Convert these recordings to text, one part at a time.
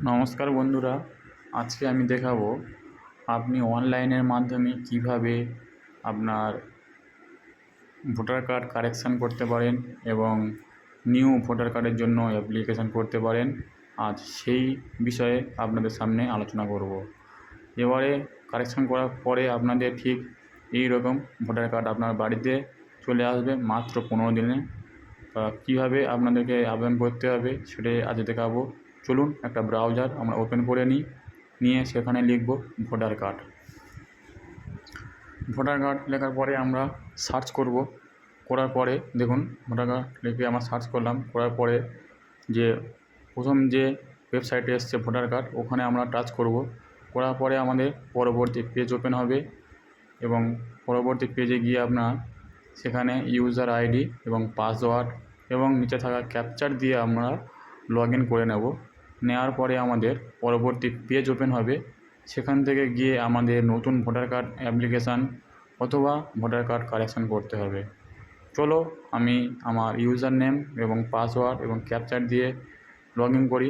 নমস্কার বন্ধুরা, আজকে আমি দেখাবো আপনি অনলাইনের মাধ্যমে কিভাবে আপনার ভোটার কার্ড কারেকশান করতে পারেন এবং নিউ ভোটার কার্ডের জন্য অ্যাপ্লিকেশান করতে পারেন। আজ সেই বিষয়ে আপনাদের সামনে আলোচনা করব। এবারে কারেকশান করার পরে আপনাদের ঠিক এই রকম ভোটার কার্ড আপনার বাড়িতে চলে আসবে মাত্র 15 দিনে। কীভাবে আপনাদেরকে আবেদন করতে হবে সেটাই আজ দেখাবো। চলুন একটা ব্রাউজার আমরা ওপেন করে নিয়ে সেখানে লিখব ভোটার কার্ড। ভোটার কার্ড লেখার পরে আমরা সার্চ করব। করার পরে দেখুন ভোটার কার্ড লিখে আমরা সার্চ করলাম। করার পরে যে প্রথম যে ওয়েবসাইটে এসছে ভোটার কার্ড, ওখানে আমরা টাচ করব। করার পরে আমাদের পরবর্তী পেজ ওপেন হবে এবং পরবর্তী পেজে গিয়ে আপনার সেখানে ইউজার আইডি এবং পাসওয়ার্ড এবং নিচে থাকা ক্যাপচার দিয়ে আমরা লগ ইন করে নেওয়ার পরে আমাদের পরবর্তী পেজ ওপেন হবে। সেখান থেকে গিয়ে আমাদের নতুন ভোটার কার্ড অ্যাপ্লিকেশান অথবা ভোটার কার্ড কারেকশান করতে হবে। চলো আমি আমার ইউজার নেম এবং পাসওয়ার্ড এবং ক্যাপচার দিয়ে লগ ইন করি।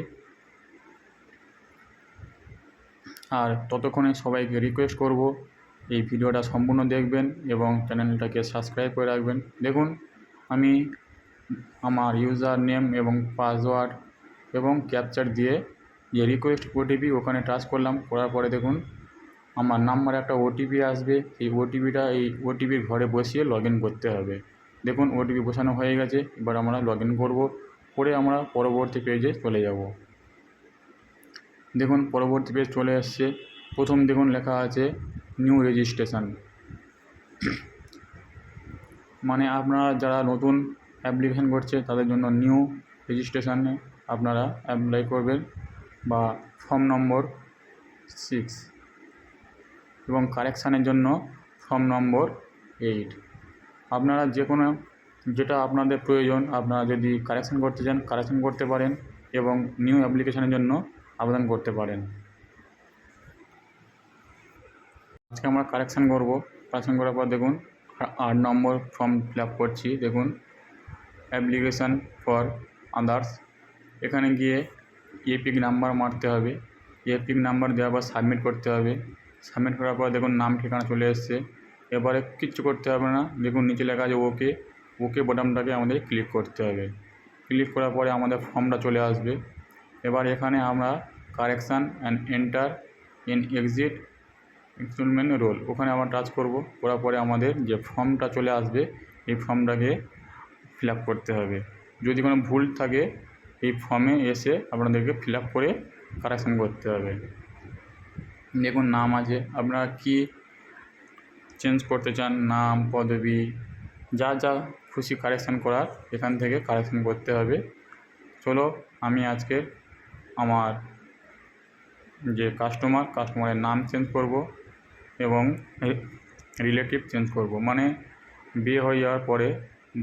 আর ততক্ষণে সবাইকে রিকোয়েস্ট করব এই ভিডিওটা সম্পূর্ণ দেখবেন এবং চ্যানেলটাকে সাবস্ক্রাইব করে রাখবেন। দেখুন আমি আমার ইউজার নেম এবং পাসওয়ার্ড এবং ক্যাপচার দিয়ে যে রিকোয়েস্ট ওটিপি ওখানে টাচ করলাম। করার পরে দেখুন আমার নাম্বারে একটা ওটিপি আসবে। এই ওটিপির ঘরে বসিয়ে লগ ইন করতে হবে। দেখুন ওটিপি বসানো হয়ে গেছে। এবার আমরা লগ ইন করবো। করে আমরা পরবর্তী পেজে চলে যাব। দেখুন পরবর্তী পেজ চলে এসছে। প্রথম দেখুন লেখা আছে নিউ রেজিস্ট্রেশন, মানে আপনারা যারা নতুন অ্যাপ্লিকেশান করছে তাদের জন্য নিউ রেজিস্ট্রেশনে আপনারা অ্যাপ্লাই করবেন বা ফর্ম নম্বর 6 এবং কারেকশানের জন্য ফর্ম নম্বর 8। আপনারা যে কোনো যেটা আপনাদের প্রয়োজন, আপনারা যদি কারেকশান করতে চান কারেকশান করতে পারেন এবং নিউ অ্যাপ্লিকেশানের জন্য আবেদন করতে পারেন। আজকে আমরা কারেকশান করব। কারেকশান করার পর দেখুন 8 নম্বর ফর্ম ফিল আপ করছি। দেখুন অ্যাপ্লিকেশান ফর আদার্স, এখানে গিয়ে এপিক নাম্বার মারতে হবে। এপিক নাম্বার দেওয়ার পর সাবমিট করতে হবে। সাবমিট করার পর দেখুন নাম ঠিকানা চলে এসছে। এবারে কিচ্ছু করতে হবে না। দেখুন নিচে লেখা আছে ওকে বোতামটাকে আমাদের ক্লিক করতে হবে। ক্লিক করার পরে আমাদের ফর্মটা চলে আসবে। এবার এখানে আমরা correction and enter in exit installment roll ওখানে আমরা টাচ করব। করার পরে আমাদের যে ফর্মটা চলে আসবে এই ফর্মটাকে ফিল আপ করতে হবে। যদি কোনো ভুল থাকে এই ফর্মে এসে আপনাদেরকে ফিল আপ করে কারেকশান করতে হবে। দেখুন নাম আছে, আপনারা কি চেঞ্জ করতে চান, নাম পদবি যা যা খুশি কারেকশান করার এখান থেকে কারেকশান করতে হবে। চলো আমি আজকে আমার যে কাস্টমারের নাম চেঞ্জ করব এবং রিলেটিভ চেঞ্জ করব, মানে বিয়ে হয়ে যাওয়ার পরে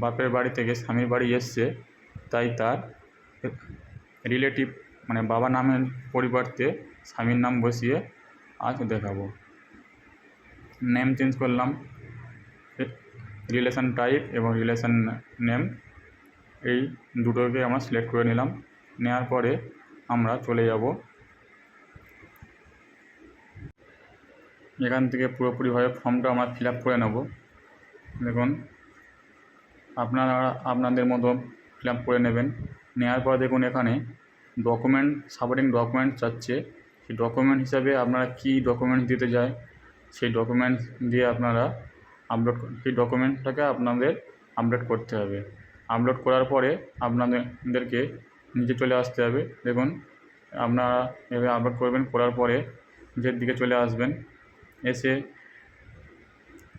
বাপের বাড়ি থেকে স্বামীর বাড়ি এসছে, তাই তার রিলেটিভ মানে বাবা নামের পরিবর্তে স্বামীর নাম বসিয়ে আজ দেখাবো। নেম চেঞ্জ করলাম, রিলেশন টাইপ এবং রিলেশন নেম এই দুটোকে আমরা সিলেক্ট করে নিলাম। নেওয়ার পরে আমরা চলে যাব এখান থেকে পুরোপুরিভাবে ফর্মটা আমরা ফিল আপ করে নেব। দেখুন আপনারা আপনাদের মতো ফিল আপ করে নেবেন। নেওয়ার পর দেখুন এখানে সাপোর্টিং ডকুমেন্ট চাচ্ছে। সেই ডকুমেন্ট হিসাবে আপনারা কী ডকুমেন্টস দিতে যায় সেই ডকুমেন্টস দিয়ে আপনারা সেই ডকুমেন্টটাকে আপনাদের আপলোড করতে হবে। আপলোড করার পরে আপনাদেরকে নিচে চলে আসতে হবে। দেখুন আপনারা এভাবে আপলোড করবেন। করার পরে নিচের দিকে চলে আসবেন। এসে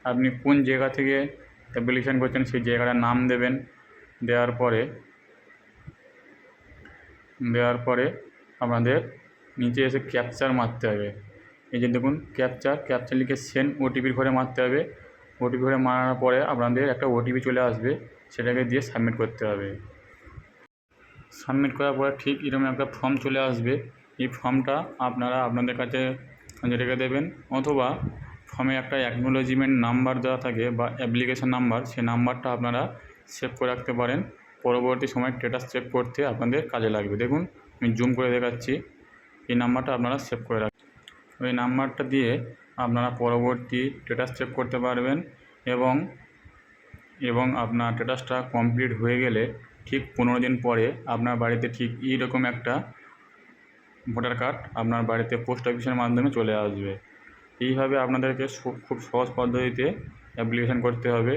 আপনি কোন জায়গা থেকে অ্যাপ্লিকেশান করছেন সেই জায়গাটার নাম দেবেন। দেওয়ার পরে আপনাদের নিচে এসে ক্যাপচার মারতে হবে। এই যে দেখুন ক্যাপচার লিখে সেন্ড ওটিপির ঘরে মারতে হবে। ওটিপি ঘরে মারার পরে আপনাদের একটা ওটিপি চলে আসবে, সেটাকে দিয়ে সাবমিট করতে হবে। সাবমিট করার পরে ঠিক এরকম একটা ফর্ম চলে আসবে। এই ফর্মটা আপনারা আপনাদের কাছে রেখে দেবেন, অথবা ফর্মে একটা অ্যাকনোলেজমেন্ট নাম্বার দেওয়া থাকে বা অ্যাপ্লিকেশান নাম্বার, সেই নাম্বারটা আপনারা সেভ করে রাখতে পারেন। পরবর্তী সময় স্ট্যাটাস চেক করতে আপনাদের কাজে লাগবে। দেখুন আমি জুম করে দেখাচ্ছি। এই নাম্বারটা আপনারা সেভ করে রাখবেন। ওই নাম্বারটা দিয়ে আপনারা পরবর্তী স্ট্যাটাস চেক করতে পারবেন এবং আপনার স্ট্যাটাসটা কমপ্লিট হয়ে গেলে ঠিক 15 দিন পরে আপনার বাড়িতে ঠিক এইরকম একটা ভোটার কার্ড আপনার বাড়িতে পোস্ট অফিসের মাধ্যমে চলে আসবে। এইভাবে আপনাদেরকে খুব সহজ পদ্ধতিতে অ্যাপ্লিকেশান করতে হবে।